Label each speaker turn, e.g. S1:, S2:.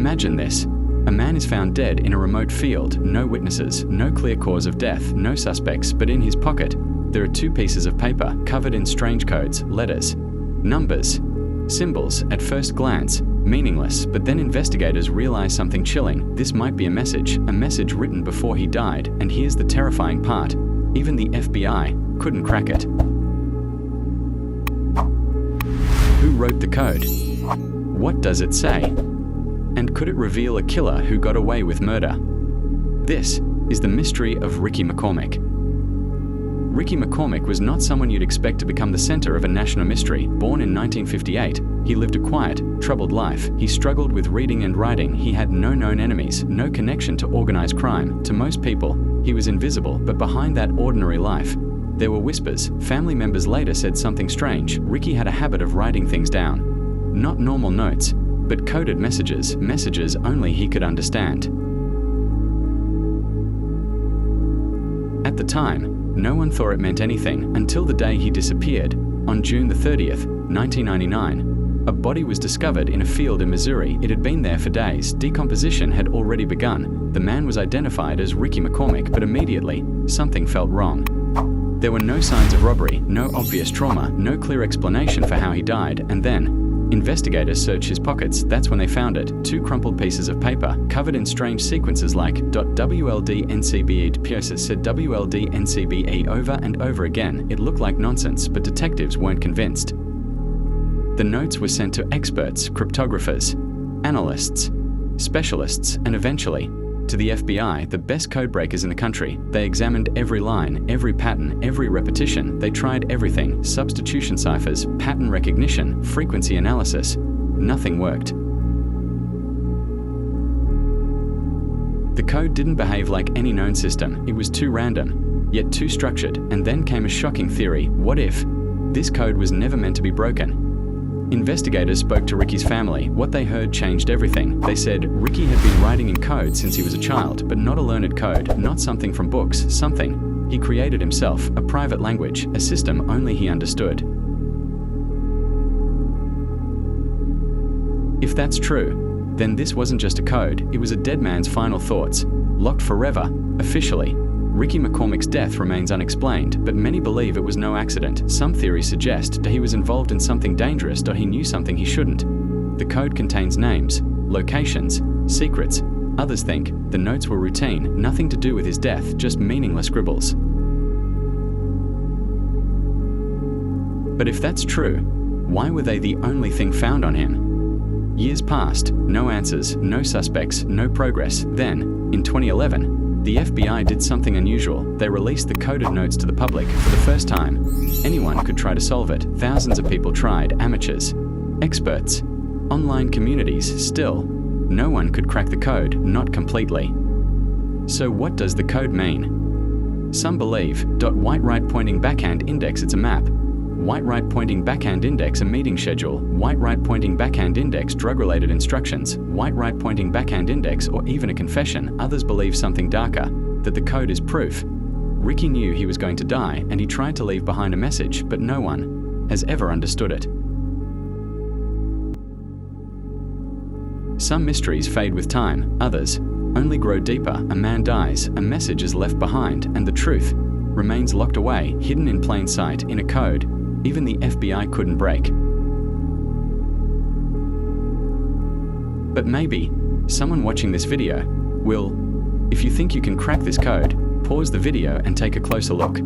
S1: Imagine this. A man is found dead in a remote field, no witnesses, no clear cause of death, no suspects, but in his pocket, there are 2 pieces of paper covered in strange codes, letters, numbers, symbols, at first glance, meaningless, but then investigators realize something chilling. This might be a message written before he died, and here's the terrifying part. Even the FBI couldn't crack it. Who wrote the code? What does it say? And could it reveal a killer who got away with murder? This is the mystery of Ricky McCormick. Ricky McCormick was not someone you'd expect to become the center of a national mystery. Born in 1958, he lived a quiet, troubled life. He struggled with reading and writing. He had no known enemies, no connection to organized crime. To most people, he was invisible, but behind that ordinary life, there were whispers. Family members later said something strange. Ricky had a habit of writing things down. Not normal notes, but coded messages only he could understand. At the time, no one thought it meant anything until the day he disappeared. On June the 30th, 1999, a body was discovered in a field in Missouri. It had been there for days. Decomposition had already begun. The man was identified as Ricky McCormick, but immediately, something felt wrong. There were no signs of robbery, no obvious trauma, no clear explanation for how he died, and then, investigators searched his pockets. That's when they found it. 2 crumpled pieces of paper, covered in strange sequences like .WLDNCBE. Pierce said WLDNCBE over and over again. It looked like nonsense, but detectives weren't convinced. The notes were sent to experts, cryptographers, analysts, specialists, and eventually, to the FBI, the best codebreakers in the country. They examined every line, every pattern, every repetition. They tried everything: substitution ciphers, pattern recognition, frequency analysis. Nothing worked. The code didn't behave like any known system. It was too random, yet too structured. And then came a shocking theory. What if this code was never meant to be broken? Investigators spoke to Ricky's family. What they heard changed everything. They said Ricky had been writing in code since he was a child, but not a learned code, not something from books, something he created himself, a private language, a system only he understood. If that's true, then this wasn't just a code, it was a dead man's final thoughts, locked forever, officially. Ricky McCormick's death remains unexplained, but many believe it was no accident. Some theories suggest that he was involved in something dangerous or he knew something he shouldn't. The code contains names, locations, secrets. Others think the notes were routine, nothing to do with his death, just meaningless scribbles. But if that's true, why were they the only thing found on him? Years passed, no answers, no suspects, no progress. Then, in 2011, the FBI did something unusual. They released the coded notes to the public for the first time. Anyone could try to solve it. Thousands of people tried, amateurs, experts, online communities. Still, no one could crack the code, not completely. So what does the code mean? Some believe white right pointing backhand index, it's a map. White right pointing backhand index, a meeting schedule. White right pointing backhand index, drug-related instructions. White right pointing backhand index, or even a confession. Others believe something darker, that the code is proof. Ricky knew he was going to die, and he tried to leave behind a message, but no one has ever understood it. Some mysteries fade with time, others only grow deeper. A man dies, a message is left behind, and the truth remains locked away, hidden in plain sight, in a code even the FBI couldn't break. But maybe someone watching this video will. If you think you can crack this code, pause the video and take a closer look.